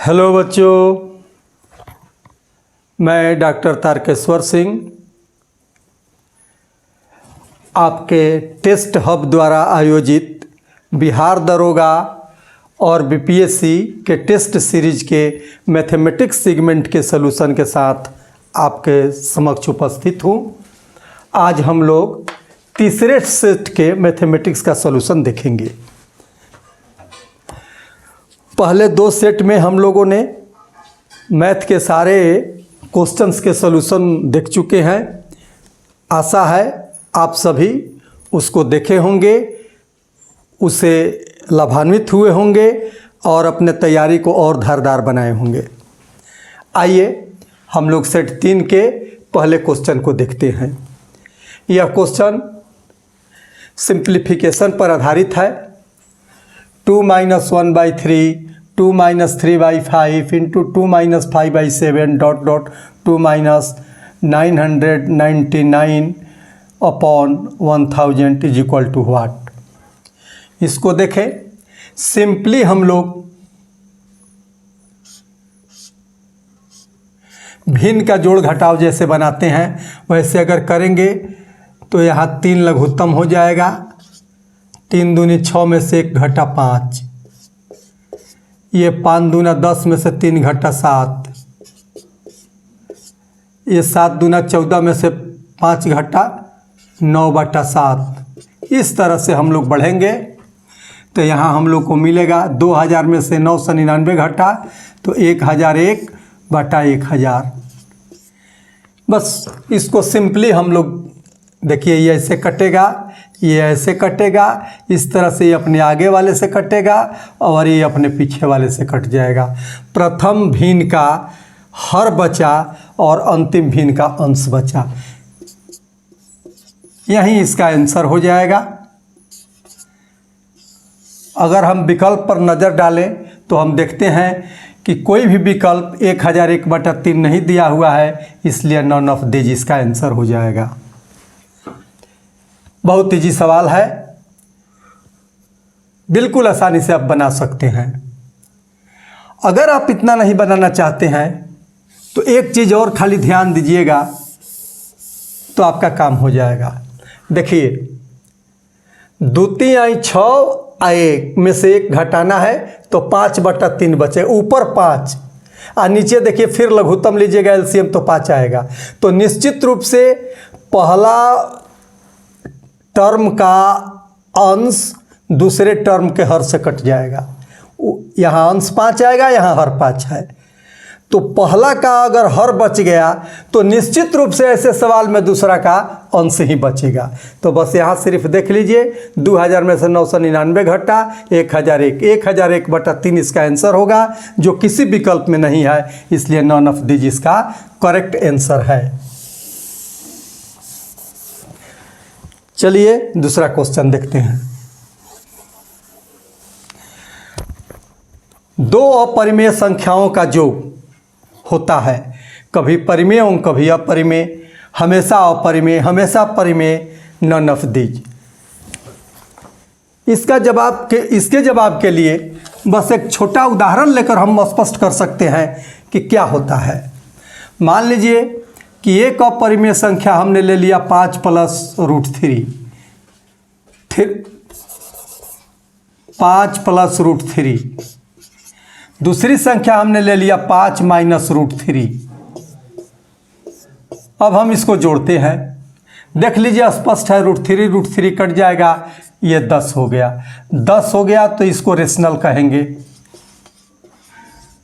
Hello बच्चों, मैं doctor Tarkeshwar Singh आपके टेस्ट हब द्वारा आयोजित बिहार दरोगा और बीपीएससी के टेस्ट सीरीज के मैथमेटिक्स सेगमेंट के सलूशन के साथ आपके समक्ष उपस्थित हूँ। आज हम लोग तीसरे सेट के मैथमेटिक्स का सलूशन देखेंगे। पहले दो सेट में हम लोगों ने मैथ के सारे क्वेश्चंस के सलूशन देख चुके हैं। आशा है आप सभी उसको देखे होंगे, उसे लाभान्वित हुए होंगे और अपने तैयारी को और धारदार बनाए होंगे। आइए हम लोग सेट 3 के पहले क्वेश्चन को देखते हैं। यह क्वेश्चन सिंप्लीफिकेशन पर आधारित है। 2 - 1/3 2 - 3/5 into 2 - 5/7 dot 2 - 999/1000 is equal to what. इसको देखें। सिंपली हम लोग भिन्न का जोड़ घटाव जैसे बनाते हैं वैसे अगर करेंगे तो यहाँ 3 लघुत्तम हो जाएगा। 3 दूनी 6 में से 1 घटा 5, ये 5 दूना 10 में से 3 घटा 7, ये 7 दूना 14 में से 5 घटा 9/7। इस तरह से हम लोग बढ़ेंगे तो यहाँ हम लोग को मिलेगा 2000 में से 999 घटा तो 1001/1000। बस इसको सिंपली हम लोग देखिए, ये ऐसे कटेगा, ये ऐसे कटेगा, इस तरह से ये अपने आगे वाले से कटेगा और ये अपने पीछे वाले से कट जाएगा। प्रथम भिन्न का हर बचा और अंतिम भिन्न का अंश बचा। यही इसका आंसर हो जाएगा। अगर हम विकल्प पर नज़र डालें तो हम देखते हैं कि कोई भी विकल्प 1001/3 नहीं दिया हुआ है, इसलिए नॉन ऑफ दीज इसका आंसर हो जाएगा। बहुत ईजी सवाल है, बिल्कुल आसानी से आप बना सकते हैं। अगर आप इतना नहीं बनाना चाहते हैं तो एक चीज़ और खाली ध्यान दीजिएगा तो आपका काम हो जाएगा। देखिए, 2 × 6 1 में से 1 घटाना है तो 5/3 बचे, ऊपर 5 और नीचे देखिए फिर लघुत्तम लीजिएगा एलसीएम तो 5 आएगा। तो निश्चित रूप से पहला टर्म का अंश दूसरे टर्म के हर से कट जाएगा। यहाँ अंश 5 आएगा, यहाँ हर 5 है। तो पहला का अगर हर बच गया तो निश्चित रूप से ऐसे सवाल में दूसरा का अंश ही बचेगा। तो बस यहाँ सिर्फ देख लीजिए, 2000 में से 999 घटा 1001, 1001/3 इसका आंसर होगा, जो किसी विकल्प में नहीं है, इसलिए नॉन ऑफ दीज इसका करेक्ट आंसर है। चलिए दूसरा क्वेश्चन देखते हैं। 2 अपरिमेय संख्याओं का योग होता है, कभी परिमेय और कभी अपरिमेय, हमेशा अपरिमेय, हमेशा परिमेय, नॉन ऑफ दीज। इसके जवाब के लिए बस एक छोटा उदाहरण लेकर हम स्पष्ट कर सकते हैं कि क्या होता है। मान लीजिए कि एक अपरिमेय संख्या हमने ले लिया 5 + √3, फिर 5 + √3। दूसरी संख्या हमने ले लिया 5 - √3। अब हम इसको जोड़ते हैं। देख लीजिए स्पष्ट है, √3 कट जाएगा, ये 10 हो गया। 10 हो गया तो इसको रेशनल कहेंगे,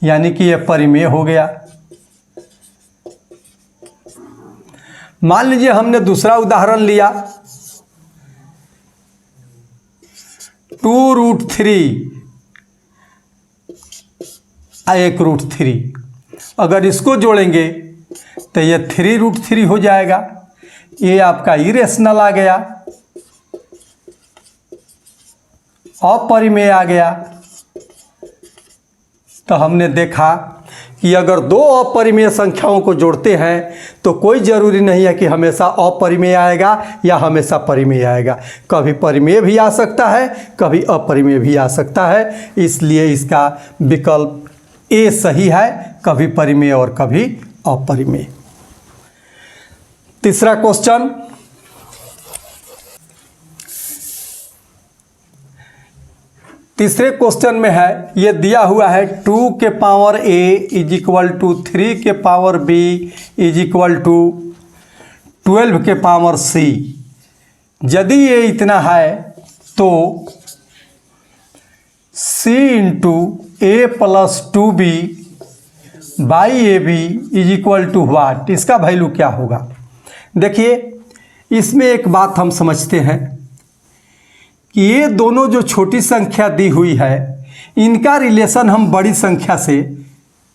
यानी कि ये परिमेय हो गया। मान लीजिए हमने दूसरा उदाहरण लिया 2√3 1 √3। अगर इसको जोड़ेंगे तो ये 3√3 हो जाएगा। ये आपका इरेशनल आ गया, अपरिमेय आ गया। तो हमने देखा कि अगर 2 अपरिमेय संख्याओं को जोड़ते हैं तो कोई ज़रूरी नहीं है कि हमेशा अपरिमेय आएगा या हमेशा परिमेय आएगा। कभी परिमेय भी आ सकता है, कभी अपरिमेय भी आ सकता है। इसलिए इसका विकल्प ए सही है, कभी परिमेय और कभी अपरिमेय। तीसरा क्वेश्चन, तीसरे क्वेश्चन में है, ये दिया हुआ है 2 के power a is equal to 3 के power b is equal to 12 के पावर c। यदि ये इतना है तो c into a plus 2b by A B is equal to what, इसका वैल्यू क्या होगा। देखिए इसमें एक बात हम समझते हैं कि ये दोनों जो छोटी संख्या दी हुई है इनका रिलेशन हम बड़ी संख्या से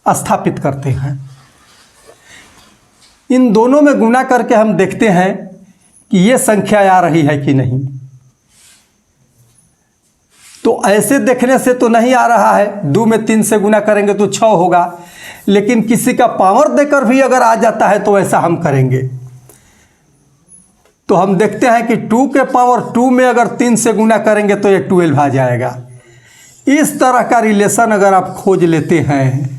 स्थापित करते हैं। इन दोनों में गुणा करके हम देखते हैं कि ये संख्या आ रही है कि नहीं। तो ऐसे देखने से तो नहीं आ रहा है, 2 में 3 से गुणा करेंगे तो 6 होगा, लेकिन किसी का पावर देकर भी अगर आ जाता है तो ऐसा हम करेंगे। तो हम देखते हैं कि 2 के पावर 2 में अगर 3 से गुणा करेंगे तो ये 12 आ जाएगा। इस तरह का रिलेशन अगर आप खोज लेते हैं,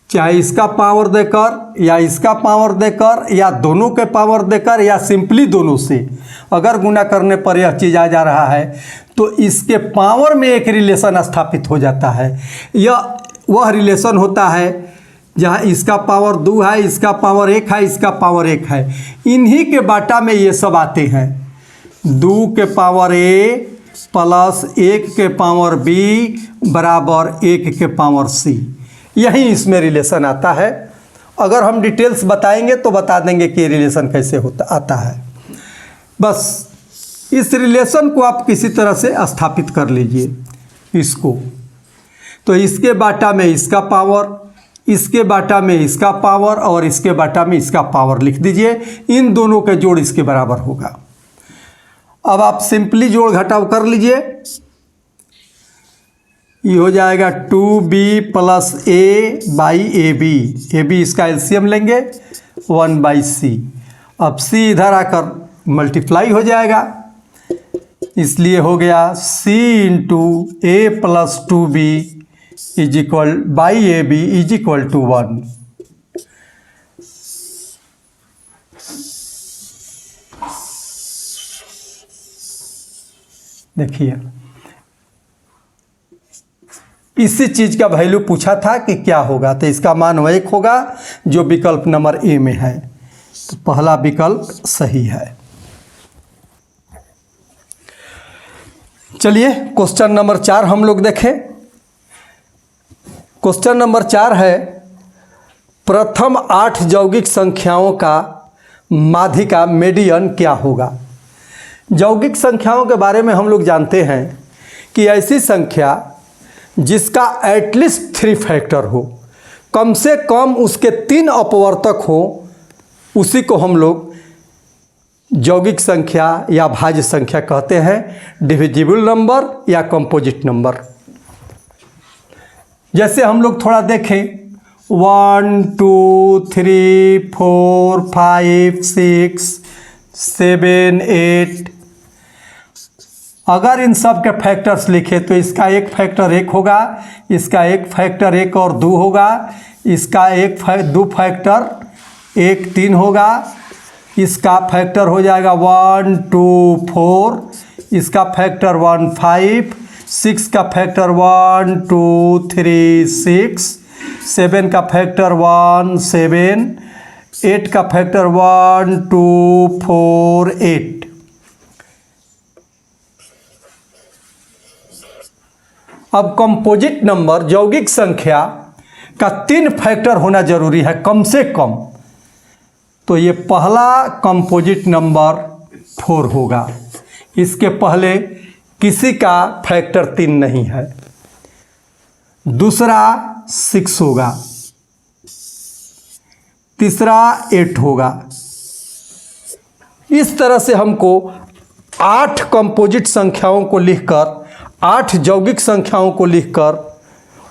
चाहे इसका पावर देकर या इसका पावर देकर या दोनों के पावर देकर या सिंपली दोनों से अगर गुणा करने पर यह चीज़ आ जा रहा है, तो इसके पावर में एक रिलेशन स्थापित हो जाता है। यह वह रिलेशन होता है जहाँ इसका पावर 2 है, इसका पावर 1 है, इसका पावर 1 है। इन्हीं के बाटा में ये सब आते हैं। 2 के पावर a प्लस 1 के पावर b बराबर 1 के पावर c, यही इसमें रिलेशन आता है। अगर हम डिटेल्स बताएंगे तो बता देंगे कि रिलेशन कैसे आता है। बस इस रिलेशन को आप किसी तरह से स्थापित कर लीजिए इसको। तो इसके बाटा में इसका पावर, इसके बाटा में इसका पावर और इसके बाटा में इसका पावर लिख दीजिए। इन दोनों का जोड़ इसके बराबर होगा। अब आप सिंपली जोड़ घटाव कर लीजिए। ये हो जाएगा 2b plus a by A b, इसका एलसीएम लेंगे 1/c। अब c इधर आकर मल्टीप्लाई हो जाएगा, इसलिए हो गया c into a plus 2b is equal by A B is equal to 1। देखिए इसी चीज का वैल्यू पूछा था कि क्या होगा, तो इसका मान वह 1 होगा जो विकल्प नंबर ए में है। तो पहला विकल्प सही है। चलिए क्वेश्चन नंबर 4 हम लोग देखें। क्वेश्चन नंबर 4 है, प्रथम 8 यौगिक संख्याओं का माध्यिका मीडियन क्या होगा। यौगिक संख्याओं के बारे में हम लोग जानते हैं कि ऐसी संख्या जिसका एटलीस्ट 3 फैक्टर हो, कम से कम उसके 3 अपवर्तक हो, उसी को हम लोग यौगिक संख्या या भाज्य संख्या कहते हैं, डिविजिबल नंबर या कंपोजिट नंबर। जैसे हम लोग थोड़ा देखें 1 2 3 4 5 6 7 8, अगर इन सब के फैक्टर्स लिखे तो इसका एक फैक्टर 1 होगा, इसका एक फैक्टर 1 और 2 होगा, इसका दो फैक्टर 1 3 होगा, इसका फैक्टर हो जाएगा 1 2 4, इसका फैक्टर 1 5, 6 का फैक्टर 1 2 3 6, 7 का फैक्टर 1 7, 8 का फैक्टर 1 2 4 8। अब कंपोजिट नंबर यौगिक संख्या का 3 फैक्टर होना जरूरी है कम से कम। तो ये पहला कंपोजिट नंबर 4 होगा, इसके पहले किसी का फैक्टर 3 नहीं है। दूसरा 6 होगा, तीसरा 8 होगा। इस तरह से हमको 8 कंपोजिट संख्याओं को लिखकर, 8 यौगिक संख्याओं को लिखकर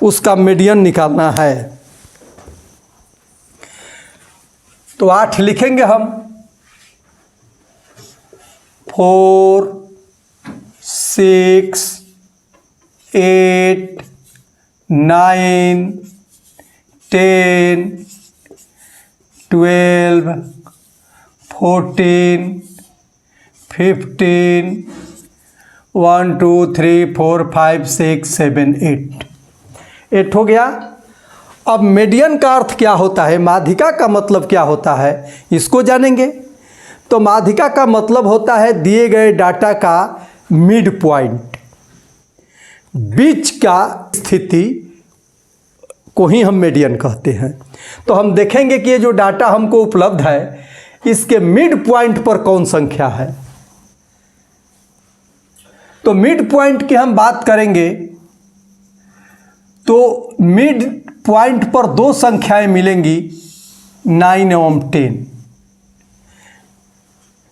उसका मीडियन निकालना है। तो 8 लिखेंगे हम, 4 6 8 9, 10, 12, 14, 15, 1 2 3 4 5 6 7 8 8 हो गया। अब मीडियन का अर्थ क्या होता है, माध्यिका का मतलब क्या होता है, इसको जानेंगे। तो माध्यिका का मतलब होता है दिए गए डाटा का मिड पॉइंट, बीच का स्थिति को ही हम मीडियन कहते हैं। तो हम देखेंगे कि ये जो डाटा हमको उपलब्ध है इसके मिड पॉइंट पर कौन संख्या है। तो मिड पॉइंट की हम बात करेंगे तो मिड पॉइंट पर दो संख्याएं मिलेंगी, 9 एवं 10।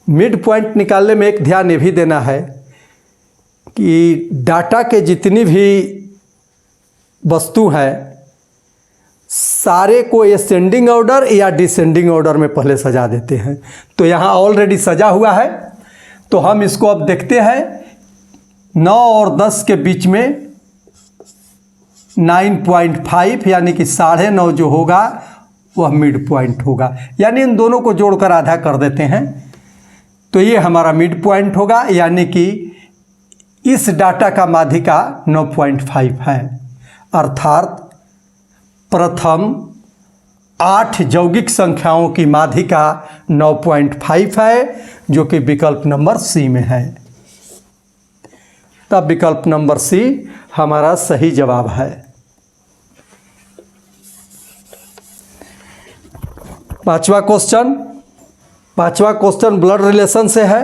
मिड पॉइंट निकालने में एक ध्यान ये भी देना है कि डाटा के जितनी भी वस्तु हैं सारे को असेंडिंग ऑर्डर या डिसेंडिंग ऑर्डर में पहले सजा देते हैं। तो यहाँ ऑलरेडी सजा हुआ है, तो हम इसको अब देखते हैं। 9 और 10 के बीच में 9.5 यानी कि 9.5 जो होगा वह मिड पॉइंट होगा, यानी इन दोनों को जोड़कर आधा कर देते हैं तो ये हमारा मिड पॉइंट होगा, यानी कि इस डाटा का माध्यिका 9.5 है। अर्थात प्रथम 8 यौगिक संख्याओं की माध्यिका 9.5 है, जो कि विकल्प नंबर सी में है। तब विकल्प नंबर सी हमारा सही जवाब है। पांचवा क्वेश्चन ब्लड रिलेशन से है।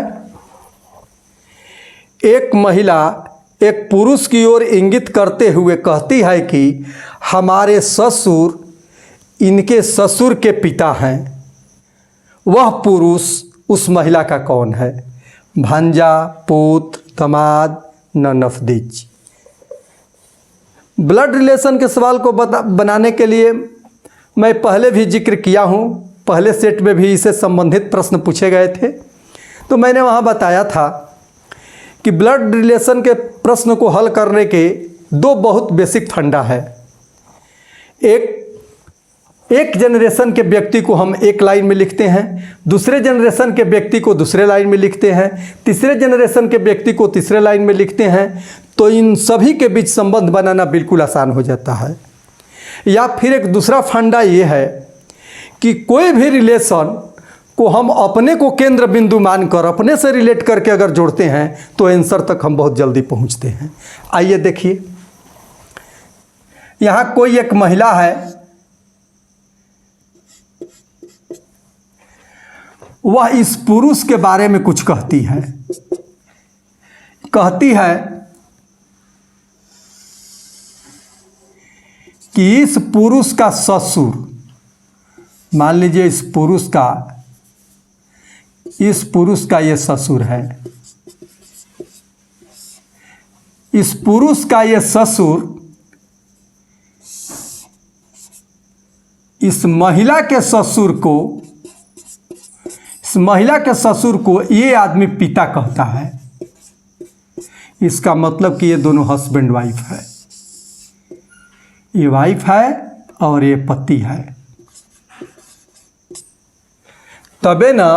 एक महिला एक पुरुष की ओर इंगित करते हुए कहती है कि हमारे ससुर इनके ससुर के पिता हैं। वह पुरुष उस महिला का कौन है? भांजा, पुत्र, दामाद, ननफदीज। ब्लड रिलेशन के सवाल को बनाने के लिए मैं पहले भी जिक्र किया हूँ, पहले सेट में भी इससे संबंधित प्रश्न पूछे गए थे। तो मैंने वहाँ बताया था कि ब्लड रिलेशन के प्रश्न को हल करने के दो बहुत बेसिक फंडा है। एक जनरेशन के व्यक्ति को हम एक लाइन में लिखते हैं, दूसरे जनरेशन के व्यक्ति को दूसरे लाइन में लिखते हैं, तीसरे जनरेशन के व्यक्ति को तीसरे लाइन में लिखते हैं। तो इन सभी के बीच संबंध बनाना बिल्कुल आसान हो जाता है। या फिर एक दूसरा फंडा ये है कि कोई भी रिलेशन को हम अपने को केंद्र बिंदु मानकर अपने से रिलेट करके अगर जोड़ते हैं तो आंसर तक हम बहुत जल्दी पहुंचते हैं। आइए देखिए, यहाँ कोई एक महिला है, वह इस पुरुष के बारे में कुछ कहती है कि इस पुरुष का ससुर, मान लीजिए इस पुरुष का ये ससुर है, इस पुरुष का ये ससुर इस महिला के ससुर को ये आदमी पिता कहता है। इसका मतलब कि ये दोनों हस्बैंड वाइफ है, ये वाइफ है और ये पति है। तबे ना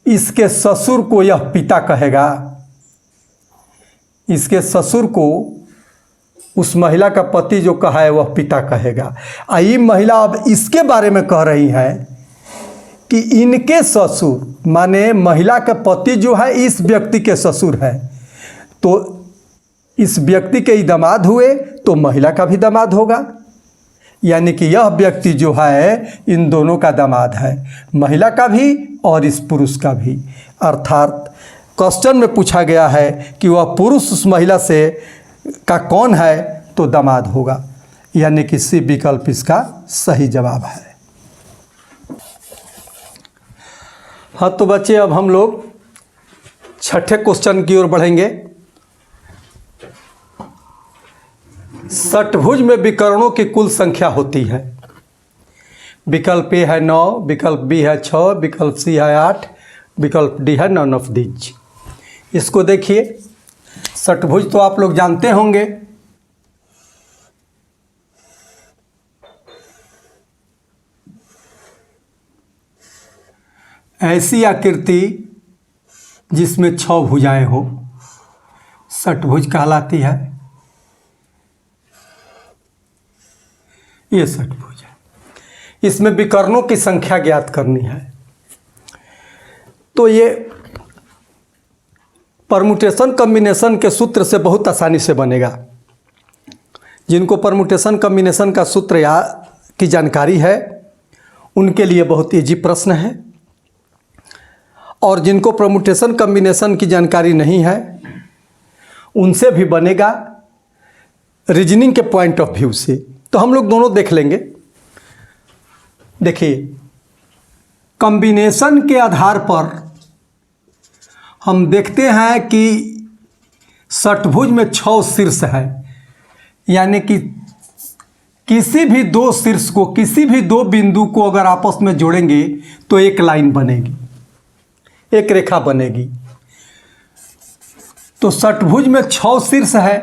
इसके ससुर को यह पिता कहेगा, इसके ससुर को उस महिला का पति जो कहा है वह पिता कहेगा। ये महिला अब इसके बारे में कह रही है कि इनके ससुर, माने महिला का पति जो है इस व्यक्ति के ससुर है, तो इस व्यक्ति के ही दामाद हुए तो महिला का भी दामाद होगा, यानी कि यह व्यक्ति जो है इन दोनों का दामाद है, महिला का भी और इस पुरुष का भी। अर्थात क्वेश्चन में पूछा गया है कि वह पुरुष उस महिला से का कौन है, तो दामाद होगा, यानी कि सी विकल्प इसका सही जवाब है। हाँ तो बच्चे, अब हम लोग छठे क्वेश्चन की ओर बढ़ेंगे। षटभुज में विकर्णों की कुल संख्या होती है। विकल्प ए है 9, विकल्प बी है 6, विकल्प सी है 8, विकल्प डी है नन ऑफ दीज। इसको देखिए, षटभुज तो आप लोग जानते होंगे ऐसी आकृति जिसमें 6 भुजाएं हो षटभुज कहलाती है। ये षटभुज है। इसमें विकर्णों की संख्या ज्ञात करनी है। तो ये परमुटेशन कम्बिनेशन के सूत्र से बहुत आसानी से बनेगा। जिनको परमुटेशन कम्बिनेशन का सूत्र की जानकारी है उनके लिए बहुत इजी प्रश्न है, और जिनको परमुटेशन कम्बिनेशन की जानकारी नहीं है उनसे भी बनेगा रीजनिंग के पॉइंट ऑफ व्यू से। तो हम लोग दोनों देख लेंगे। देखिए, कम्बिनेशन के आधार पर हम देखते हैं कि षटभुज में 6 शीर्ष है, यानी कि किसी भी 2 शीर्ष को, किसी भी 2 बिंदु को अगर आपस में जोड़ेंगे तो एक लाइन बनेगी, एक रेखा बनेगी। तो षटभुज में 6 शीर्ष है,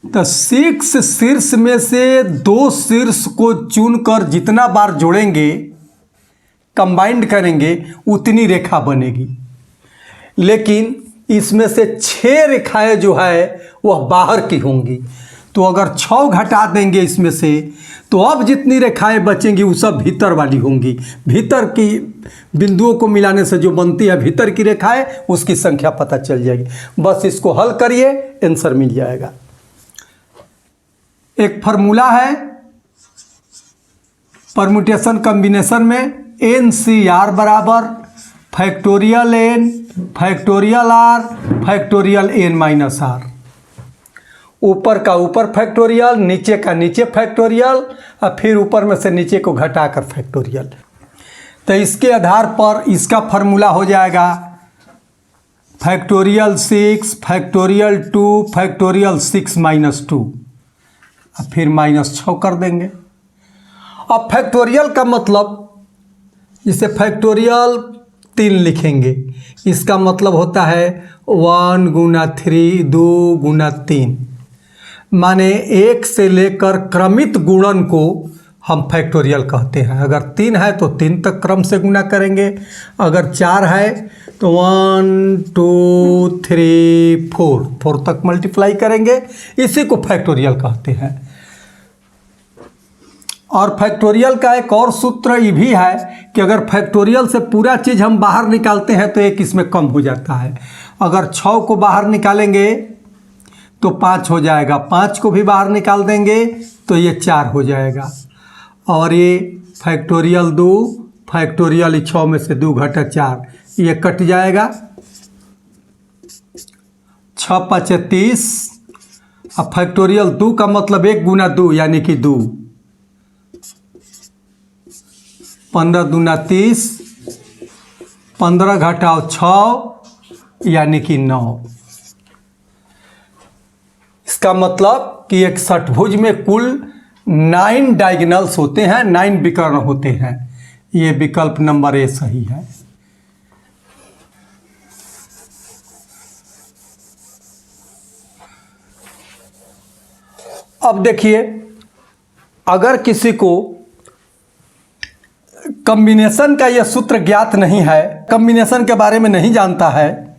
तो 6 शीर्ष में से 2 शीर्ष को चुनकर जितना बार जोड़ेंगे, कंबाइंड करेंगे, उतनी रेखा बनेगी। लेकिन इसमें से 6 रेखाएं जो है वह बाहर की होंगी। तो अगर 6 घटा देंगे इसमें से, तो अब जितनी रेखाएं बचेंगी वो सब भीतर वाली होंगी। भीतर की बिंदुओं को मिलाने से जो बनती है भीतर की रेखाएं, उसकी संख्या पता चल जाएगी। बस इसको हल करिए, आंसर मिल जाएगा। एक फार्मूला है परम्यूटेशन कॉम्बिनेशन में, NCR बराबर factorial n factorial r factorial n-r। ऊपर का ऊपर फैक्टोरियल, नीचे का नीचे फैक्टोरियल, और फिर ऊपर में से नीचे को घटाकर फैक्टोरियल। तो इसके आधार पर इसका फार्मूला हो जाएगा फैक्टोरियल 6 फैक्टोरियल 2 फैक्टोरियल 6 - 2, और फिर -6 कर देंगे। अब फैक्टोरियल का मतलब, जिसे फैक्टोरियल 3 लिखेंगे, इसका मतलब होता है 1 × 3 2 × 3, माने 1 से लेकर क्रमित गुणन को हम फैक्टोरियल कहते हैं। अगर 3 है तो 3 तक क्रम से गुणा करेंगे, अगर 4 है तो 1 2 3 4 तक मल्टीप्लाई करेंगे। इसी को फैक्टोरियल कहते हैं। और फैक्टोरियल का एक और सूत्र ये भी है कि अगर फैक्टोरियल से पूरा चीज़ हम बाहर निकालते हैं तो एक इसमें कम हो जाता है। अगर 6 को बाहर निकालेंगे तो 5 हो जाएगा, 5 को भी बाहर निकाल देंगे तो ये 4 हो जाएगा। और ये फैक्टोरियल 2 फैक्टोरियल 6 में से 2 घटा 4, ये कट जाएगा। 6 × 5 = 30। अब फैक्टोरियल 2 का मतलब 1 × 2 यानी कि 2, 15 × 2 = 30, 15 घटाओ 6 यानी कि 9। इसका मतलब कि एक षटभुज में कुल 9 डायगोनल्स होते हैं, 9 विकर्ण होते हैं। ये विकल्प नंबर ए सही है। अब देखिए, अगर किसी को कॉम्बिनेशन का यह सूत्र ज्ञात नहीं है, कॉम्बिनेशन के बारे में नहीं जानता है,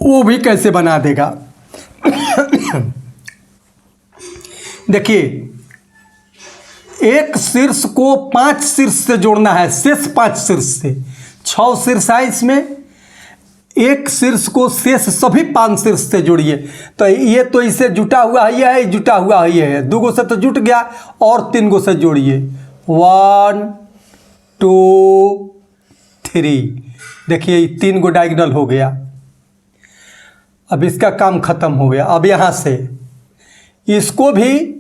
वो भी कैसे बना देगा। देखिए, एक शीर्ष को 5 शीर्ष से जोड़ना है, शेष 5 शीर्ष से। 6 शीर्ष है इसमें, एक शीर्ष को शेष सभी 5 शीर्ष से जोड़िए। तो ये तो इसे जुटा हुआ है, ये है, जुटा हुआ है, ये है। 2 गो से तो जुट गया, और 3 गो से जोड़िए। 1 2 3। देखिए 3 गो डायगोनल हो गया। अब इसका काम खत्म हो गया। अब यहाँ से इसको भी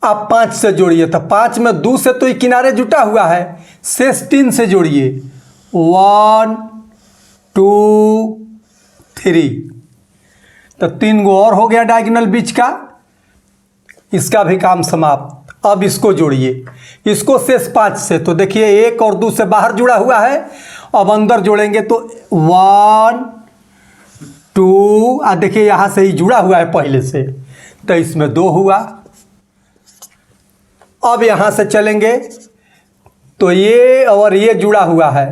आप 5 से जोड़िए। तो 5 में 2 से तो ये किनारे जुटा हुआ है, शेष 3 से जोड़िए। 1 2 3। तो 3 गो और हो गया डायगोनल बीच का, इसका भी काम समाप्त। अब इसको जोड़िए, इसको शेष 5 से। तो देखिए 1 और 2 से बाहर जुड़ा हुआ है, अब अंदर जोड़ेंगे तो 1 2, और देखिए यहाँ से ही जुड़ा हुआ है पहले से, तो इसमें 2 हुआ। अब यहाँ से चलेंगे तो ये और ये जुड़ा हुआ है,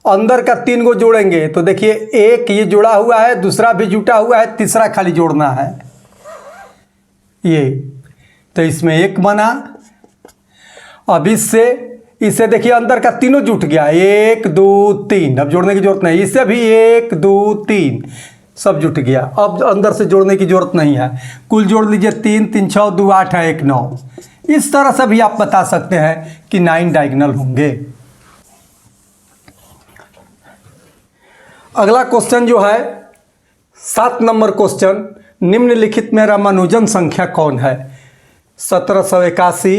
अंदर का 3 को जोड़ेंगे तो देखिए एक ये जुड़ा हुआ है, दूसरा भी जुटा हुआ है, तीसरा खाली जोड़ना है ये, तो इसमें 1 बना। अब इससे देखिए अंदर का तीनों जुट गया, 1 2 3, अब जोड़ने की जरूरत नहीं, इससे भी 1 2 3 सब जुट गया, अब अंदर से जोड़ने की जरूरत नहीं है। कुल जोड़ लीजिए 3 3 6 2 8 है 1 9। इस तरह से भी आप बता सकते हैं कि 9 डायगोनल होंगे। अगला क्वेश्चन जो है 7 नंबर क्वेश्चन, निम्नलिखित में रामानुजन संख्या कौन है? 1781,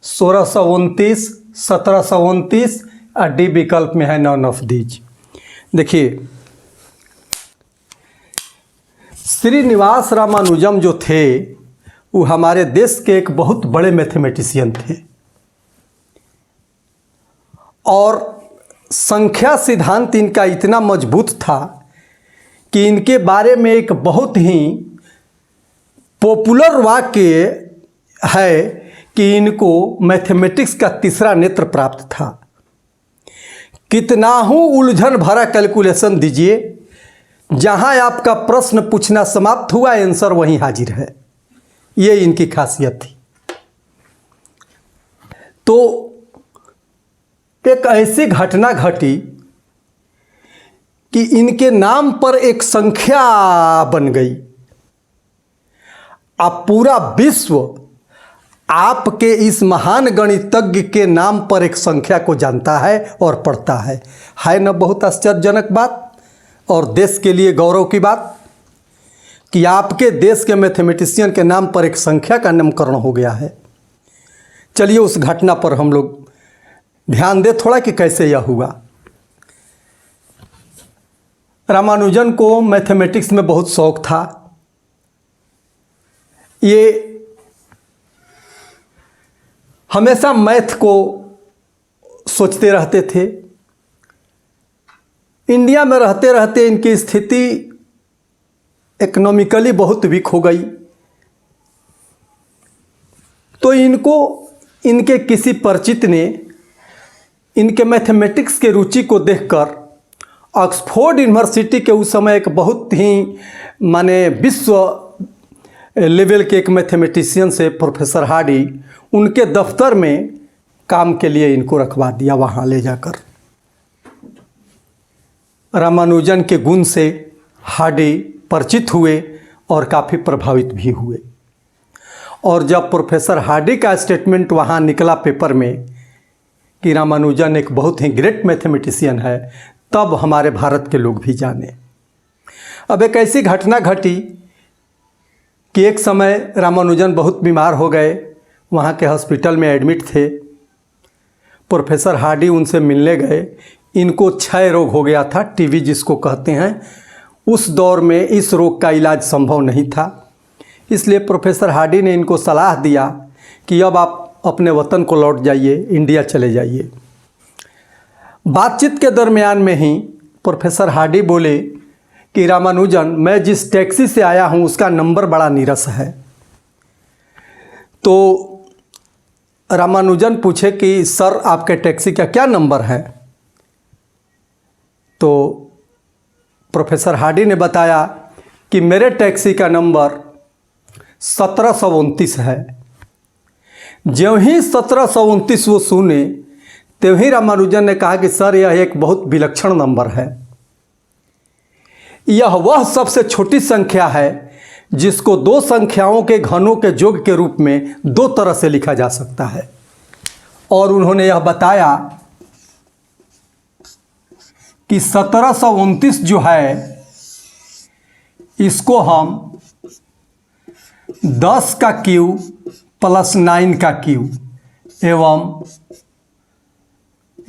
1629, 1729 और डी विकल्प में है नॉन ऑफ दीज। देखिए श्रीनिवास रामानुजम जो थे वो हमारे देश के एक बहुत बड़े मैथमेटिशियन थे और संख्या सिद्धांत इनका इतना मजबूत था कि इनके बारे में एक बहुत ही पॉपुलर वाक्य है कि इनको मैथमेटिक्स का तीसरा नेत्र प्राप्त था। कितना हूँ उलझन भरा कैलकुलेशन दीजिए, जहाँ आपका प्रश्न पूछना समाप्त हुआ आंसर वहीं हाजिर है, ये इनकी खासियत थी। तो एक ऐसी घटना घटी कि इनके नाम पर एक संख्या बन गई। अब पूरा विश्व आपके इस महान गणितज्ञ के नाम पर एक संख्या को जानता है और पढ़ता है न बहुत आश्चर्यजनक बात और देश के लिए गौरव की बात कि आपके देश के मैथमेटिशियन के नाम पर एक संख्या का नामकरण हो गया है। चलिए उस घटना पर हम लोग ध्यान दें थोड़ा कि कैसे यह हुआ। रामानुजन को मैथमेटिक्स में बहुत शौक था। ये हमेशा मैथ को सोचते रहते थे। इंडिया में रहते रहते इनकी स्थिति इकोनॉमिकली बहुत वीक हो गई, तो इनको इनके किसी परिचित ने इनके मैथमेटिक्स के रुचि को देखकर ऑक्सफोर्ड यूनिवर्सिटी के उस समय एक बहुत ही माने विश्व लेवल के एक मैथमेटिशियन से प्रोफेसर हार्डी, उनके दफ्तर में काम के लिए इनको रखवा दिया वहाँ ले जाकर। रामानुजन के गुण से हार्डी परिचित हुए और काफ़ी प्रभावित भी हुए। और जब प्रोफेसर हार्डी का स्टेटमेंट वहाँ निकला पेपर में कि रामानुजन एक बहुत ही ग्रेट मैथमेटिशियन है, तब हमारे भारत के लोग भी जाने। अब एक ऐसी घटना घटी कि एक समय रामानुजन बहुत बीमार हो गए, वहाँ के हॉस्पिटल में एडमिट थे। प्रोफेसर हार्डी उनसे मिलने गए। इनको क्षय रोग हो गया था, टीबी जिसको कहते हैं। उस दौर में इस रोग का इलाज संभव नहीं था, इसलिए प्रोफेसर हार्डी ने इनको सलाह दिया कि अब आप अपने वतन को लौट जाइए, इंडिया चले जाइए। बातचीत के दरमियान में ही प्रोफेसर हार्डी बोले कि रामानुजन, मैं जिस टैक्सी से आया हूँ उसका नंबर बड़ा नीरस है। तो रामानुजन पूछे कि सर आपके टैक्सी का क्या नंबर है? तो प्रोफेसर हार्डी ने बताया कि मेरे टैक्सी का नंबर 1729 है। ज्यों ही 1729 वो सुने, त्यों ही रामानुजन ने कहा कि सर यह एक बहुत विलक्षण नंबर है। यह वह सबसे छोटी संख्या है जिसको दो संख्याओं के घनों के योग के रूप में दो तरह से लिखा जा सकता है। और उन्होंने यह बताया कि 1729 जो है, इसको हम 10 का क्यूब प्लस 9 का क्यूब एवं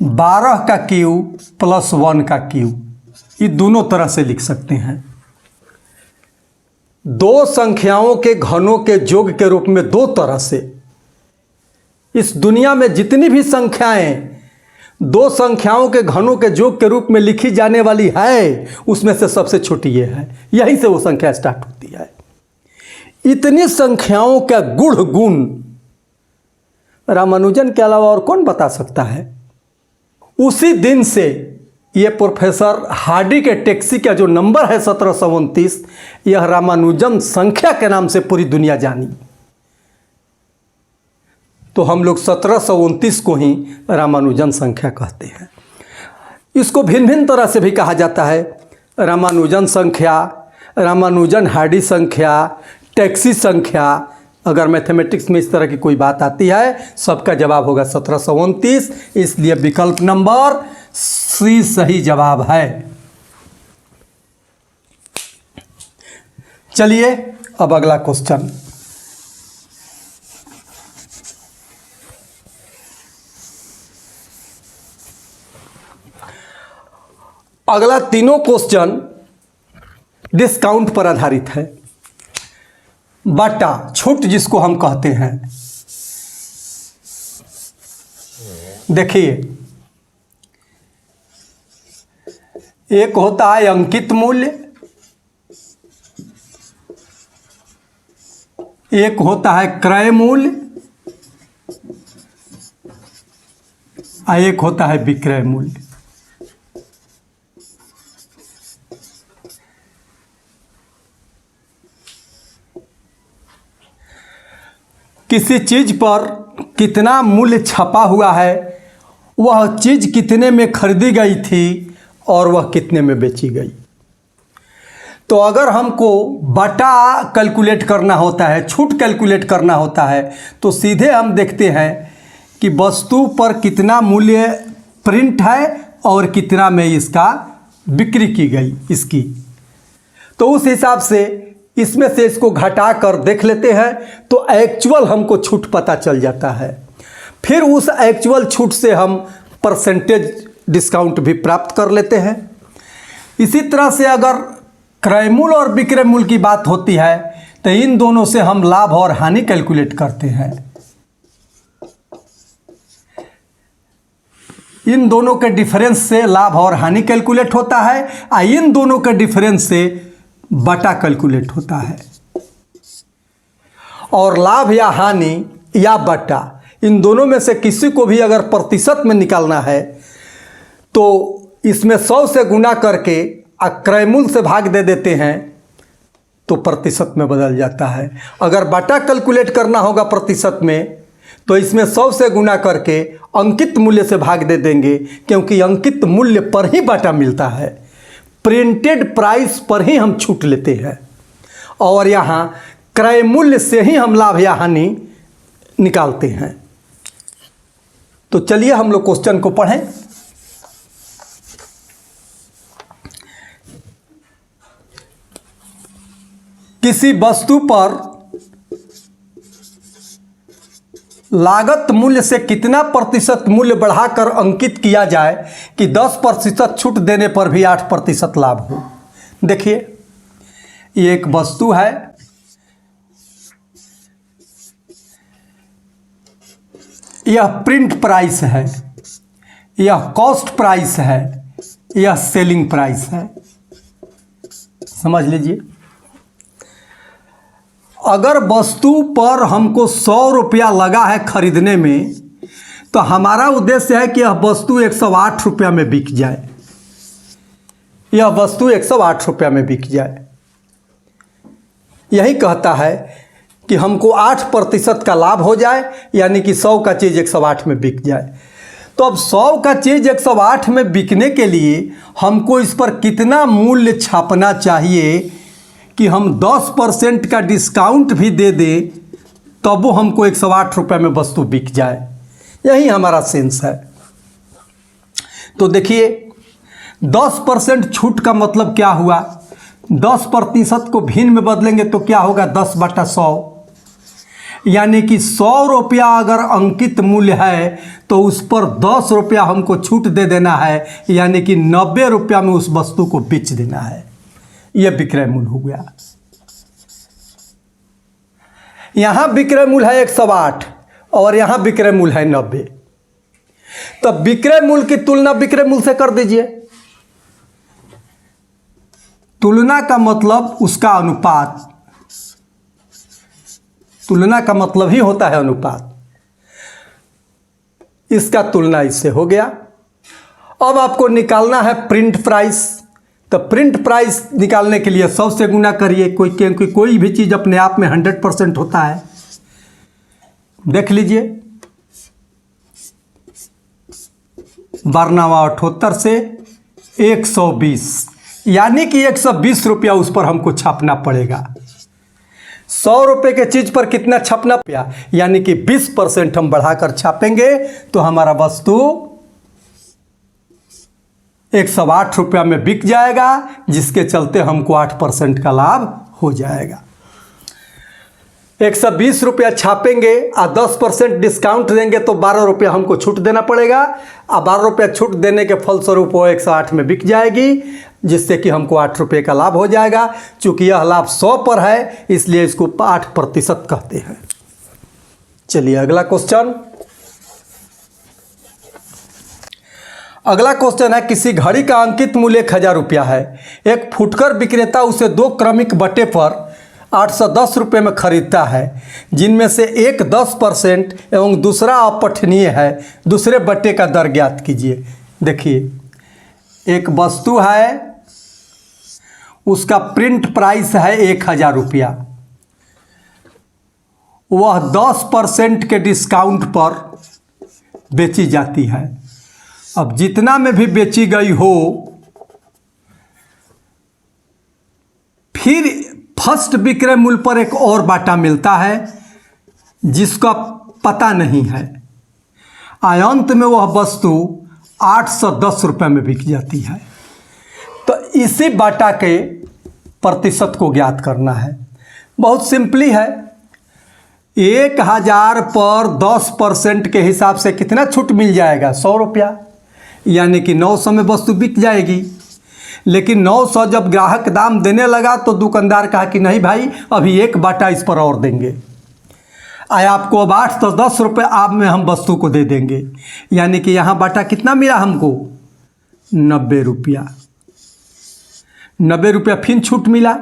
12 का क्यूब प्लस 1 का क्यूब, ये दोनों तरह से लिख सकते हैं। दो संख्याओं के घनों के योग के रूप में दो तरह से। इस दुनिया में जितनी भी संख्याएं दो संख्याओं के घनों के योग के रूप में लिखी जाने वाली है, उसमें से सबसे छोटी ये है। यहीं से वो संख्या स्टार्ट होती है। इतनी संख्याओं का गुण गुण रामानुजन के अलावा और कौन बता सकता है। उसी दिन से ये प्रोफेसर हार्डी के टैक्सी का जो नंबर है 1729, यह रामानुजन संख्या के नाम से पूरी दुनिया जानी। तो हम लोग 1729 को ही रामानुजन संख्या कहते हैं। इसको भिन्न भिन्न तरह से भी कहा जाता है, रामानुजन संख्या, रामानुजन हार्डी संख्या, टैक्सी संख्या। अगर मैथमेटिक्स में इस तरह की कोई बात आती है, सबका जवाब होगा 1729, इसलिए विकल्प नंबर सी सही जवाब है। चलिए अब अगला क्वेश्चन। अगला तीनों क्वेश्चन डिस्काउंट पर आधारित है। बाटा, छूट जिसको हम कहते हैं। देखिए, एक होता है अंकित मूल्य, एक होता है क्रय मूल्य, और एक होता है विक्रय मूल्य। किसी चीज पर कितना मूल्य छपा हुआ है, वह चीज कितने में खरीदी गई थी और वह कितने में बेची गई। तो अगर हमको बटा कैलकुलेट करना होता है, छूट कैलकुलेट करना होता है, तो सीधे हम देखते हैं कि वस्तु पर कितना मूल्य प्रिंट है और कितना में इसका बिक्री की गई इसकी। तो उस हिसाब से इसमें से इसको घटा कर देख लेते हैं, तो एक्चुअल हमको छूट पता चल जाता है। फिर उस एक्चुअल छूट से हम परसेंटेज डिस्काउंट भी प्राप्त कर लेते हैं। इसी तरह से अगर क्रय मूल्य और विक्रय मूल्य की बात होती है, तो इन दोनों से हम लाभ और हानि कैलकुलेट करते हैं। इन दोनों के डिफरेंस से लाभ और हानि कैलकुलेट होता है, और इन दोनों के डिफरेंस से बटा कैलकुलेट होता है। और लाभ या हानि या बटा, इन दोनों में से किसी को भी अगर प्रतिशत में निकालना है, तो इसमें 100 से गुना करके क्रय मूल्य से भाग दे देते हैं, तो प्रतिशत में बदल जाता है। अगर बटा कैलकुलेट करना होगा प्रतिशत में, तो इसमें 100 से गुना करके अंकित मूल्य से भाग दे देंगे, क्योंकि अंकित मूल्य पर ही बटा मिलता है। प्रिंटेड प्राइस पर ही हम छूट लेते हैं, और यहाँ क्रय मूल्य से ही हम लाभ या हानि निकालते हैं। तो चलिए हम लोग क्वेश्चन को पढ़ें। किसी वस्तु पर लागत मूल्य से कितना प्रतिशत मूल्य बढ़ाकर अंकित किया जाए कि 10% छूट देने पर भी 8% लाभ हो। देखिए, ये एक वस्तु है, यह प्रिंट प्राइस है, यह कॉस्ट प्राइस है, यह सेलिंग प्राइस है। समझ लीजिए, अगर वस्तु पर हमको 100 रुपया लगा है खरीदने में, तो हमारा उद्देश्य है कि यह वस्तु 108 रुपया में बिक जाए। यह वस्तु 108 रुपया में बिक जाए। यही कहता है कि हमको 8% का लाभ हो जाए, यानी कि 100 का चीज़ 108 में बिक जाए। तो अब 100 का चीज़ 108 में बिकने के लिए हमको इस पर कितना मूल्य छापना चाहिए कि हम 10% का डिस्काउंट भी दे दें, तब वो हमको 108 रुपये में वस्तु बिक जाए। यही हमारा सेंस है। तो देखिए, 10% छूट का मतलब क्या हुआ? 10% को भिन्न में बदलेंगे तो क्या होगा? 10/100, यानी कि 100 रुपया अगर अंकित मूल्य है तो उस पर 10 रुपया हमको छूट दे देना है, यानी कि 90 रुपया में उस वस्तु को बेच देना है। यह विक्रय मूल्य हो गया। यहां विक्रय मूल्य है 108 और यहां विक्रय मूल्य है 90। तो विक्रय मूल्य की तुलना विक्रय मूल्य से कर दीजिए। तुलना का मतलब उसका अनुपात, तुलना का मतलब ही होता है अनुपात। इसका तुलना इससे हो गया। अब आपको निकालना है प्रिंट प्राइस। तो प्रिंट प्राइस निकालने के लिए 100 से गुना करिए, क्योंकि कोई भी चीज़ अपने आप में 100% होता है। देख लीजिए 9278 से 120, यानी कि 120 रुपया उस पर हमको छापना पड़ेगा। 100 रुपये के चीज़ पर कितना छापना पड़ा, यानी कि 20% हम बढ़ाकर छापेंगे तो हमारा वस्तु 108 रुपया में बिक जाएगा, जिसके चलते हमको 8% का लाभ हो जाएगा। 120 रुपया छापेंगे और 10% डिस्काउंट देंगे तो 12 रुपया हमको छूट देना पड़ेगा, और 12 रुपया छूट देने के फलस्वरूप वो 108 में बिक जाएगी, जिससे कि हमको 8 रुपये का लाभ हो जाएगा। चूँकि यह लाभ 100 पर है, इसलिए इसको 8% कहते हैं। चलिए अगला क्वेश्चन। अगला क्वेश्चन है, किसी घड़ी का अंकित मूल्य 1000 रुपया है। एक फुटकर विक्रेता उसे 2 क्रमिक बटे पर 810 रुपये में खरीदता है, जिनमें से एक 10% एवं दूसरा अपठनीय है। दूसरे बट्टे का दर ज्ञात कीजिए। देखिए एक वस्तु है, उसका प्रिंट प्राइस है 1000 रुपया, वह 10% के डिस्काउंट पर बेची जाती है। अब जितना में भी बेची गई हो, फिर फर्स्ट विक्रय मूल्य पर एक और बाटा मिलता है जिसका पता नहीं है। अंत में वह वस्तु 810 रुपये में बिक जाती है। तो इसी बाटा के प्रतिशत को ज्ञात करना है। बहुत सिंपली है। 1000 पर 10% के हिसाब से कितना छूट मिल जाएगा? 100 रुपया, यानी कि 900 में वस्तु बिक जाएगी। लेकिन 900 जब ग्राहक दाम देने लगा तो दुकानदार कहा कि नहीं भाई, अभी एक बाटा इस पर और देंगे, आपको अब 810 रुपये आप में हम वस्तु को दे देंगे। यानी कि यहाँ बाटा कितना मिला हमको? 90 रुपया। 90 रुपया फिर छूट मिला।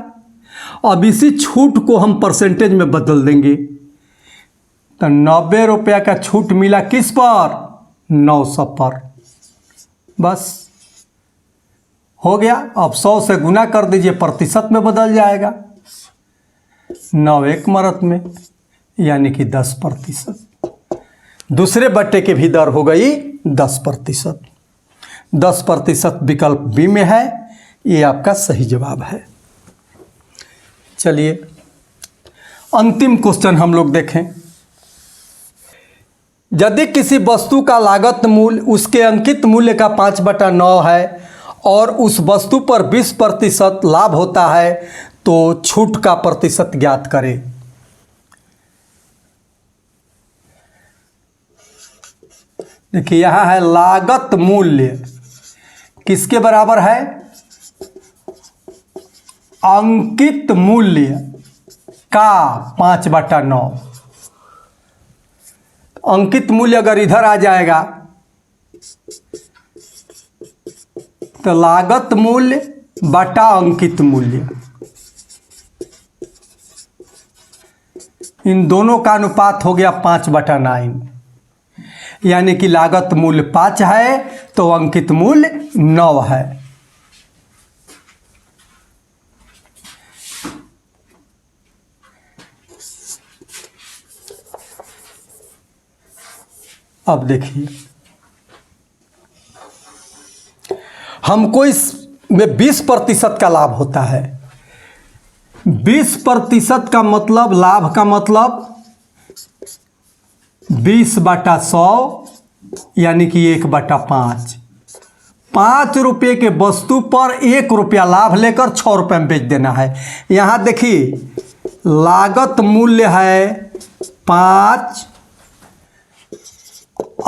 अब इसी छूट को हम परसेंटेज में बदल देंगे। तो 90 रुपया का छूट मिला किस पर? 900 पर। बस हो गया। अब 100 से गुना कर दीजिए, प्रतिशत में बदल जाएगा। 9 एक मरत में, यानी कि 10%। दूसरे बट्टे की भी दर हो गई 10%। 10% विकल्प बी में है। ये आपका सही जवाब है। चलिए अंतिम क्वेश्चन हम लोग देखें। यदि किसी वस्तु का लागत मूल्य उसके अंकित मूल्य का 5/9 है और उस वस्तु पर 20% लाभ होता है, तो छूट का प्रतिशत ज्ञात करें। देखिए यहां है लागत मूल्य किसके बराबर है? अंकित मूल्य का 5/9। अंकित मूल्य अगर इधर आ जाएगा तो लागत मूल्य बटा अंकित मूल्य, इन दोनों का अनुपात हो गया 5/9। यानी कि लागत मूल्य 5 है तो अंकित मूल्य 9 है। अब देखिए हमको इसमें 20% का लाभ होता है। 20% का मतलब, लाभ का मतलब 20/100, यानी कि 1/5। 5 रुपये के वस्तु पर 1 रुपया लाभ लेकर 6 रुपये में बेच देना है। यहाँ देखिए लागत मूल्य है 5,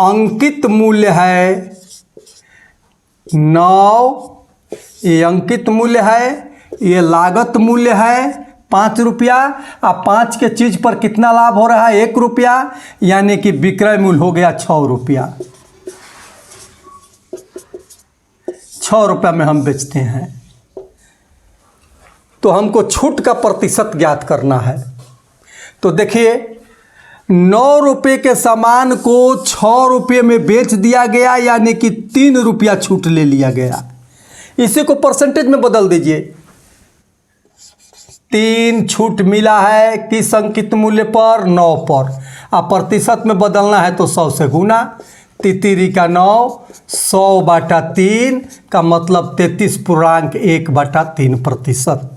अंकित मूल्य है 9, ये अंकित मूल्य है, ये लागत मूल्य है 5 रुपया। अब 5 के चीज़ पर कितना लाभ हो रहा है? 1 रुपया, यानी कि विक्रय मूल्य हो गया 6 रुपया। 6 रुपया में हम बेचते हैं। तो हमको छूट का प्रतिशत ज्ञात करना है। तो देखिए 9 रुपये के सामान को 6 रुपये में बेच दिया गया, यानी कि 3 रुपया छूट ले लिया गया। इसी को परसेंटेज में बदल दीजिए। 3 छूट मिला है किस अंकित मूल्य पर? 9 पर। अब प्रतिशत में बदलना है तो 100 से गुना। तितिरी का 9, 100/3 का मतलब 33.1/3%।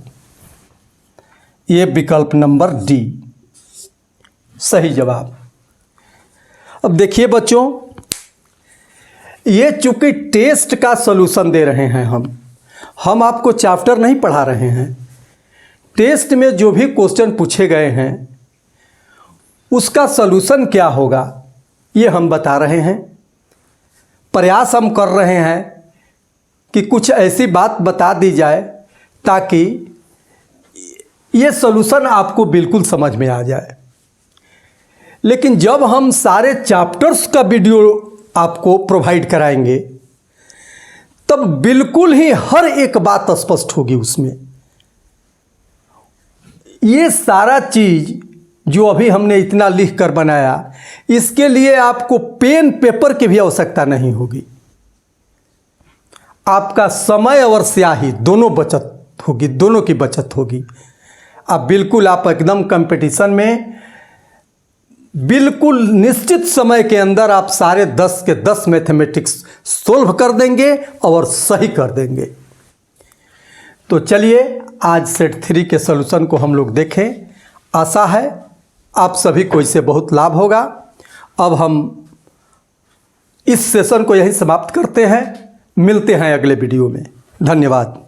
ये विकल्प नंबर डी सही जवाब। अब देखिए बच्चों, ये चूंकि टेस्ट का सॉल्यूशन दे रहे हैं हम आपको चैप्टर नहीं पढ़ा रहे हैं। टेस्ट में जो भी क्वेश्चन पूछे गए हैं उसका सॉल्यूशन क्या होगा ये हम बता रहे हैं। प्रयास हम कर रहे हैं कि कुछ ऐसी बात बता दी जाए ताकि ये सॉल्यूशन आपको बिल्कुल समझ में आ जाए। लेकिन जब हम सारे चैप्टर्स का वीडियो आपको प्रोवाइड कराएंगे तब बिल्कुल ही हर एक बात स्पष्ट होगी उसमें। ये सारा चीज़ जो अभी हमने इतना लिख कर बनाया, इसके लिए आपको पेन पेपर की भी आवश्यकता नहीं होगी। आपका समय और स्याही दोनों बचत होगी, दोनों की बचत होगी। अब बिल्कुल आप एकदम कंपटीशन में बिल्कुल निश्चित समय के अंदर आप सारे 10 के 10 मैथमेटिक्स सोल्व कर देंगे और सही कर देंगे। तो चलिए आज सेट 3 के सॉल्यूशन को हम लोग देखें। आशा है आप सभी को इससे बहुत लाभ होगा। अब हम इस सेशन को यहीं समाप्त करते हैं। मिलते हैं अगले वीडियो में। धन्यवाद।